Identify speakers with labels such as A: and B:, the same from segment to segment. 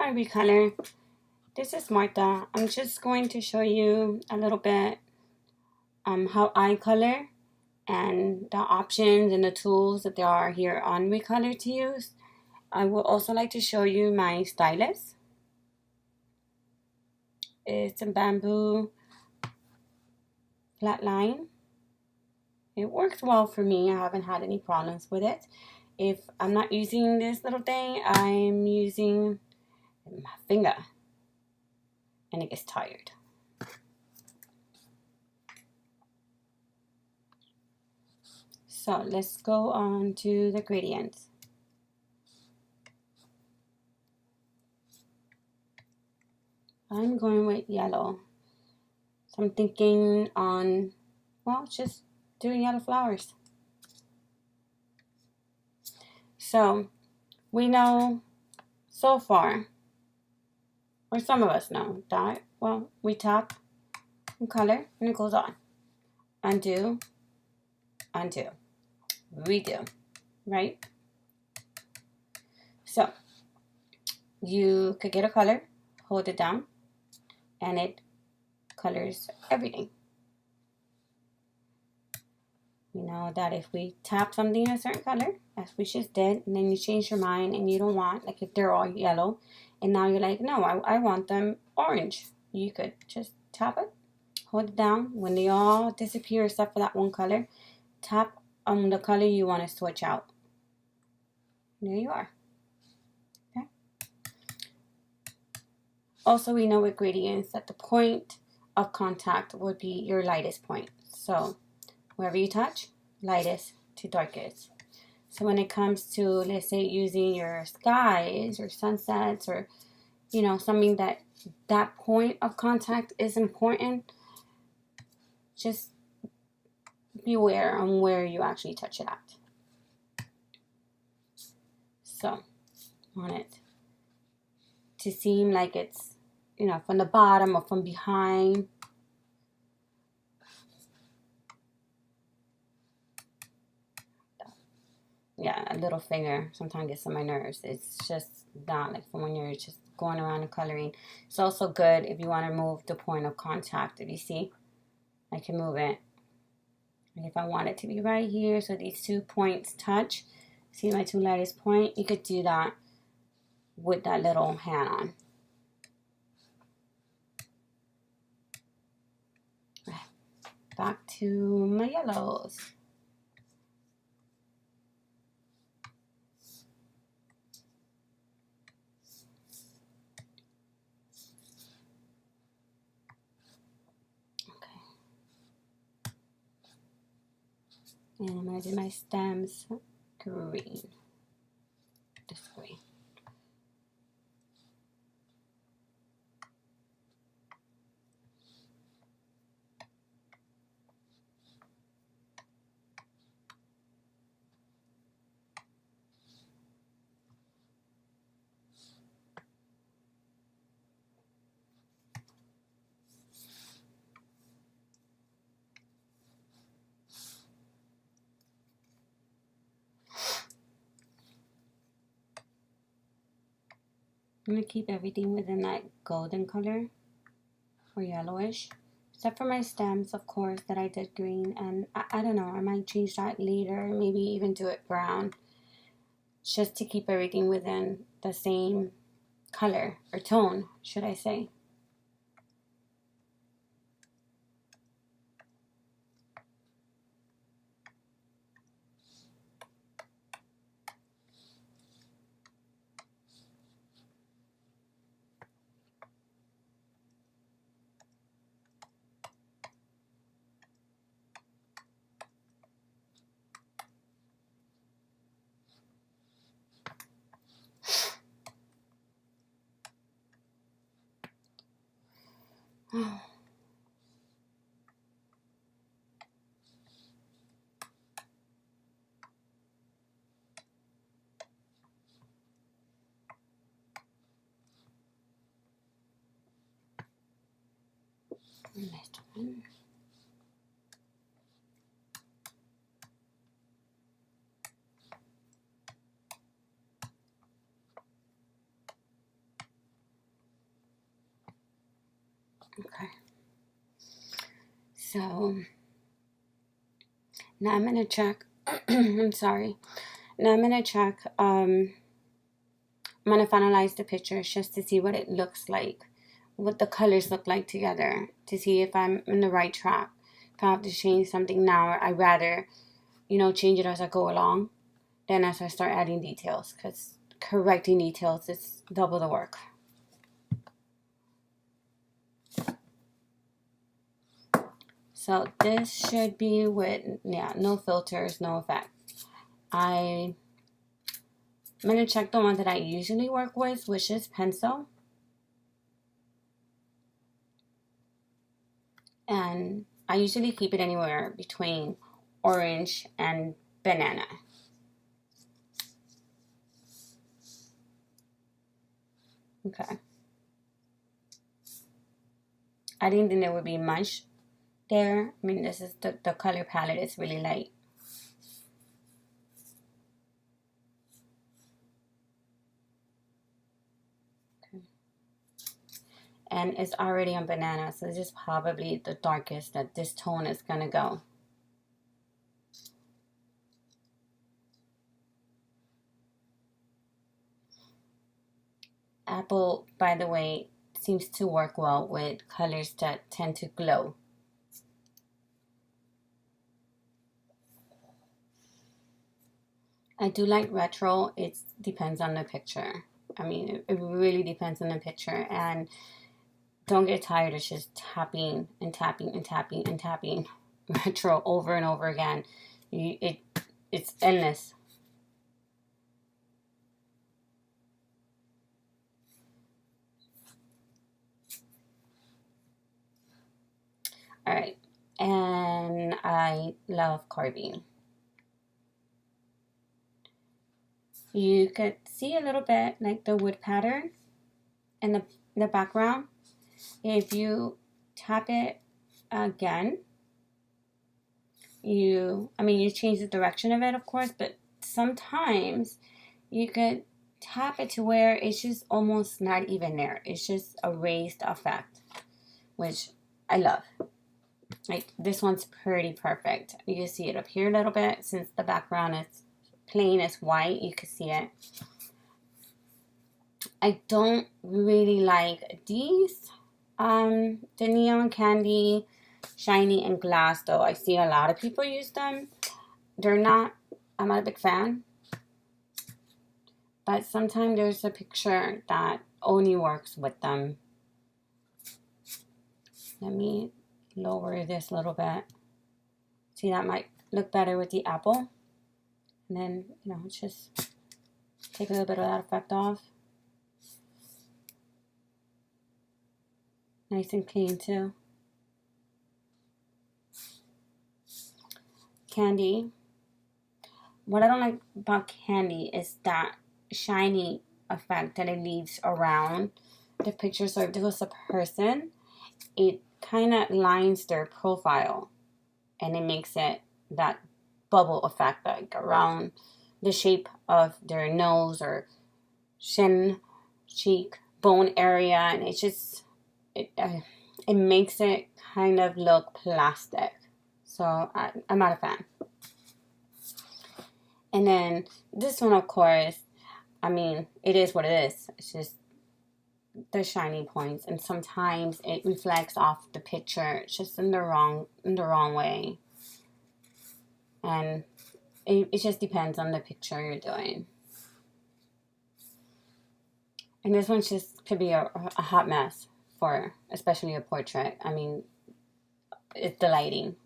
A: Hi, Recolor. This is Martha. I'm just going to show you a little bit how I color and the options and the tools that there are here on Recolor to use. I would also like to show you my stylus. It's a bamboo flat line. It works well for me. I haven't had any problems with it. If I'm not using this little thing, I'm using my finger and it gets tired. So let's go on to the gradients. I'm going with yellow. So I'm thinking on, well, just doing yellow flowers. So we know so far, or some of us know that, well, we tap and color and it goes on. Undo, undo, redo, right? So you could get a color, hold it down, and it colors everything. We know that if we tap something in a certain color, as we just did, and then you change your mind and you don't want, like if they're all yellow, and now you're like, no, I want them orange. You could just tap it, hold it down. When they all disappear except for that one color, tap on the color you want to switch out. There you are. Okay. Also, we know with gradients that the point of contact would be your lightest point. So wherever you touch, lightest to darkest. So when it comes to, let's say, using your skies or sunsets or, something that point of contact is important, just beware on where you actually touch it at. So on it to seem like it's, from the bottom or from behind. Yeah, a little finger sometimes gets on my nerves. It's just not like from when you're just going around and coloring. It's also good if you want to move the point of contact. If you see, I can move it. And if I want it to be right here, so these 2 points touch, see my 2 lightest point, you could do that with that little hand on. Back to my yellows. And I'm going to do my stems green. This green. I'm going to keep everything within that golden color or yellowish. Except for my stems, of course, that I did green. And I don't know, I might change that later. Maybe even do it brown. Just to keep everything within the same color or tone, should I say. Next one. Okay. So now I'm gonna check. I'm sorry. Now I'm gonna check. I'm gonna finalize the pictures just to see what it looks like, what the colors look like together, to see if I'm in the right track. If I have to change something now, or I'd rather, change it as I go along, than as I start adding details, because correcting details is double the work. So this should be with, no filters, no effect. I'm going to check the one that I usually work with, which is pencil. And I usually keep it anywhere between orange and banana. Okay. I didn't think there would be much there. I mean, this is the color palette is really light. Okay. And it's already on banana, so this is probably the darkest that this tone is going to go. Apple, by the way, seems to work well with colors that tend to glow. I do like retro. It depends on the picture. I mean, it really depends on the picture. And don't get tired of just tapping and tapping and tapping and tapping retro over and over again. It's endless. All right. And I love carving. You could see a little bit like the wood pattern in the background. If you tap it again, you change the direction of it, of course, but sometimes you could tap it to where it's just almost not even there. It's just a raised effect, which I love. Like this one's pretty perfect. You can see it up here a little bit. Since the background is plain as white, you can see it. I don't really like these. The neon candy, shiny and glass, though. I see a lot of people use them. I'm not a big fan. But sometimes there's a picture that only works with them. Let me lower this a little bit. See, that might look better with the apple. And then, just take a little bit of that effect off. Nice and clean too. Candy. What I don't like about candy is that shiny effect that it leaves around the picture. So if this was a person, it kind of lines their profile and it makes it that bubble effect, like around the shape of their nose or chin, cheek, bone area, and it's just it makes it kind of look plastic. So I'm not a fan. And then this one, of course, it is what it is. It's just the shiny points, and sometimes it reflects off the picture just in the wrong way. And it just depends on the picture you're doing. And this one just could be a hot mess for especially a portrait. It's the lighting,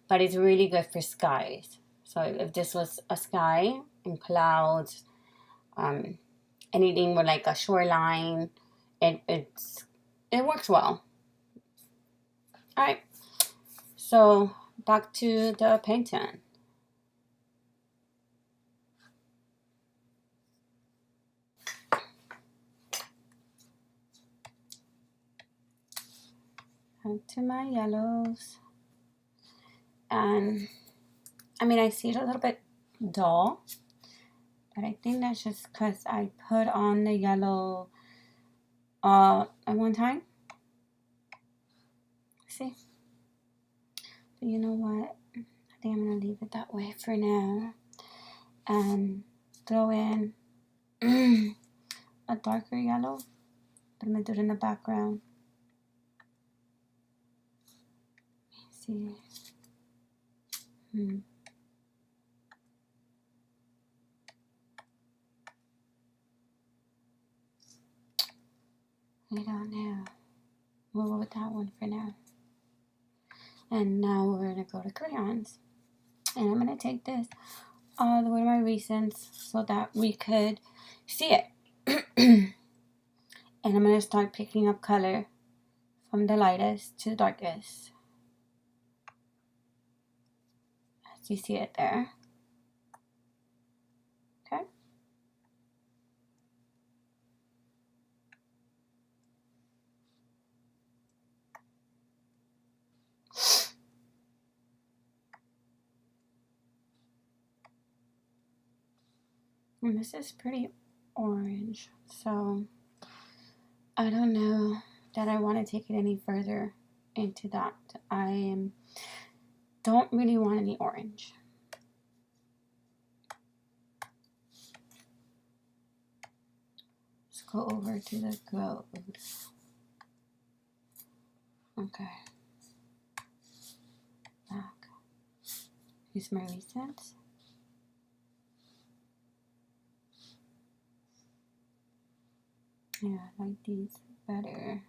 A: but it's really good for skies. So if this was a sky and clouds, anything with like a shoreline, it works well. All right, so back to the painting. To my yellows, and I see it a little bit dull, but I think that's just because I put on the yellow at one time. see? But you know what? I think I'm going to leave it that way for now. And throw in a darker yellow. But I'm going to do it in the background. See. I don't know. We'll go with that one for now. And now we're going to go to crayons. And I'm going to take this all the way to my recents so that we could see it. And I'm going to start picking up color from the lightest to the darkest. As you see it there. Okay. And this is pretty orange, so I don't know that I want to take it any further into that. Don't really want any orange. Let's go over to the gold. Okay. Back. Use my recents. Yeah, I like these better.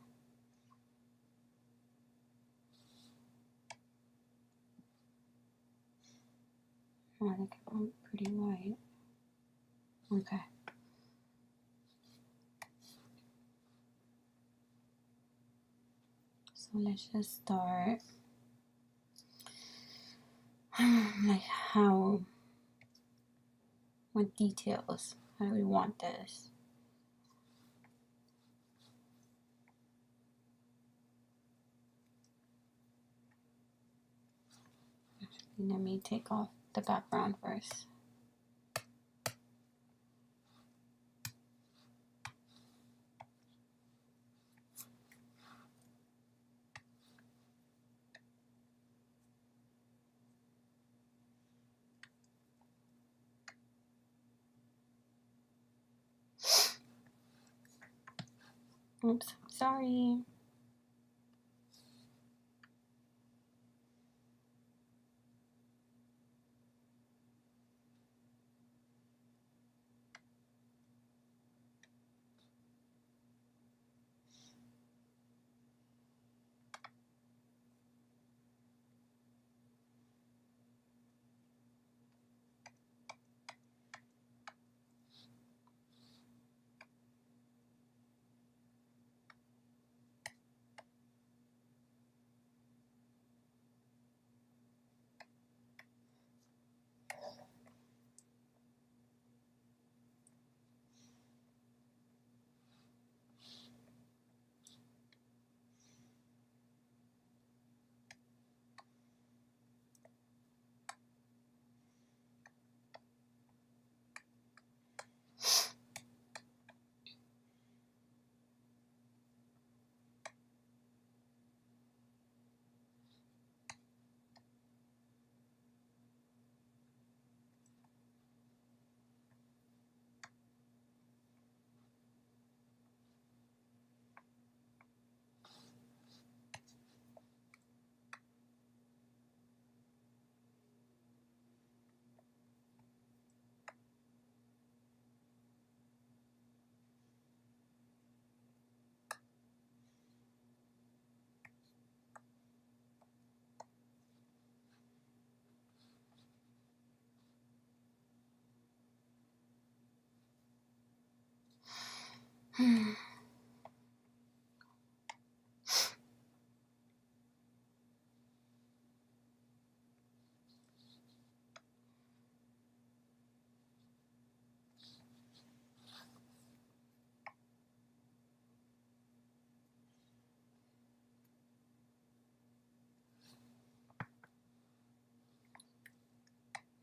A: Oh, I think I'm pretty white. Okay. So let's just start. Like what details? How do we want this? Let me take off the background first. Oops, sorry.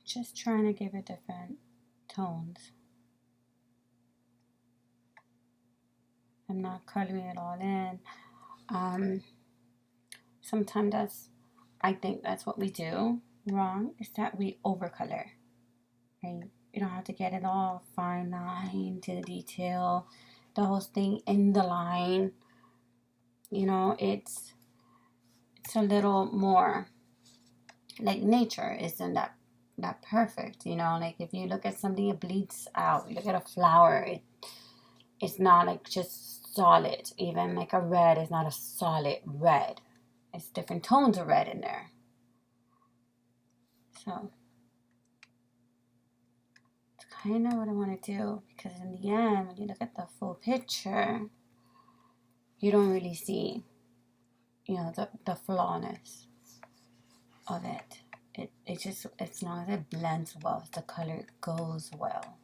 A: Just trying to give it different tones. I'm not coloring it all in. sometimes I think that's what we do wrong, is that we overcolor, right? You don't have to get it all fine line to the detail, the whole thing in the line. You know, it's a little more like nature isn't that perfect, you know. Like if you look at something, it bleeds out. You look at a flower, it's not like just solid. Even like a red is not a solid red. It's different tones of red in there. So it's kind of what I want to do, because in the end, when you look at the full picture, you don't really see, you know, the flawness of it. It just, as long as it blends well, the color goes well.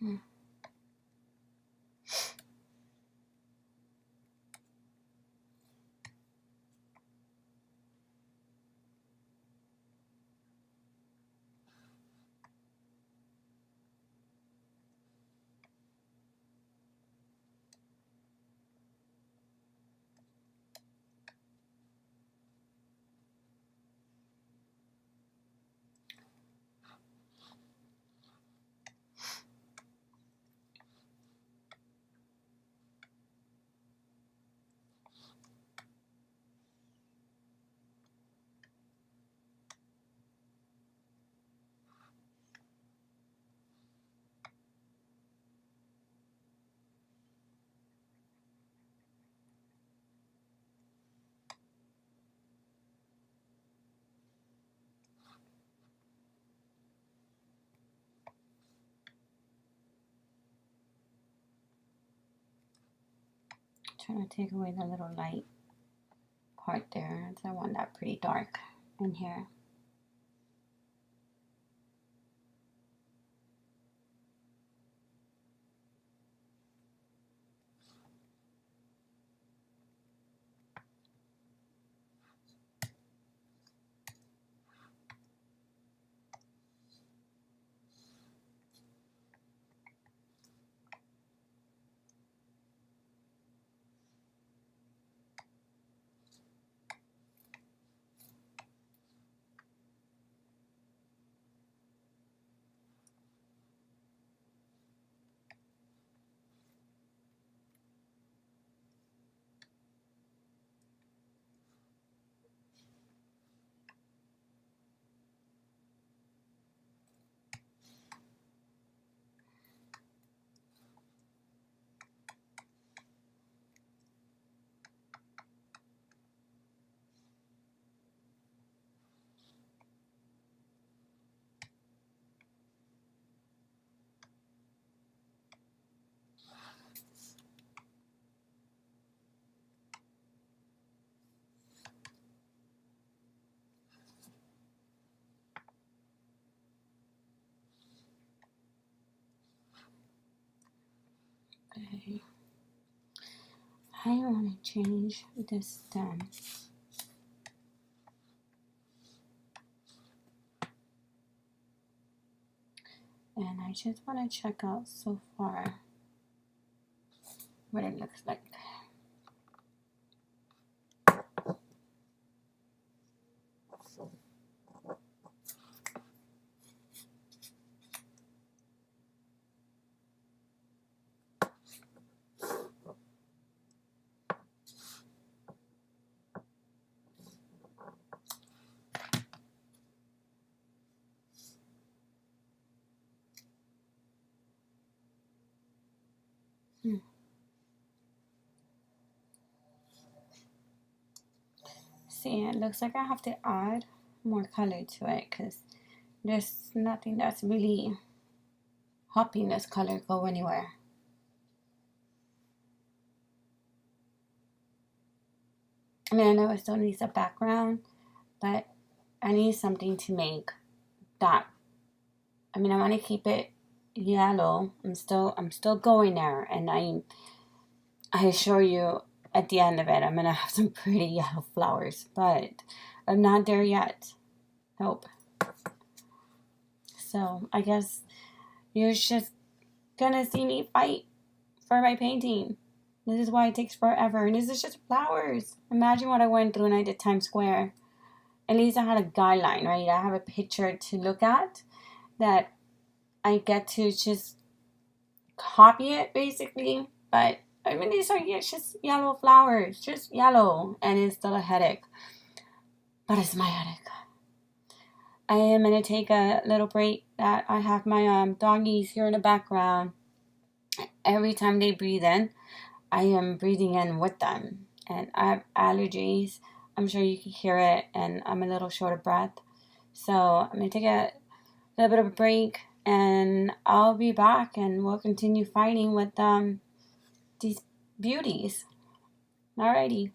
A: Hmm. Trying to take away the little light part there, so I want that pretty dark in here. Okay. I want to change this stem. And I just want to check out so far what it looks like. see, it looks like I have to add more color to it because there's nothing that's really helping this color go anywhere. I mean, I know it still needs a background, but I need something to make that. I mean, I want to keep it yellow. I'm still going there, and I assure you, at the end of it, I'm gonna have some pretty yellow flowers, but I'm not there yet. Nope. So I guess you're just gonna see me fight for my painting. This is why it takes forever, and this is just flowers. Imagine what I went through when I did Times Square. At least I had a guideline, right? I have a picture to look at that I get to just copy it, basically. But I mean, these are just yellow flowers, just yellow, and it's still a headache. But it's my headache. I am going to take a little break. That I have my doggies here in the background. Every time they breathe in, I am breathing in with them. And I have allergies. I'm sure you can hear it, and I'm a little short of breath. So I'm going to take a little bit of a break, and I'll be back, and we'll continue fighting with these beauties. Alrighty.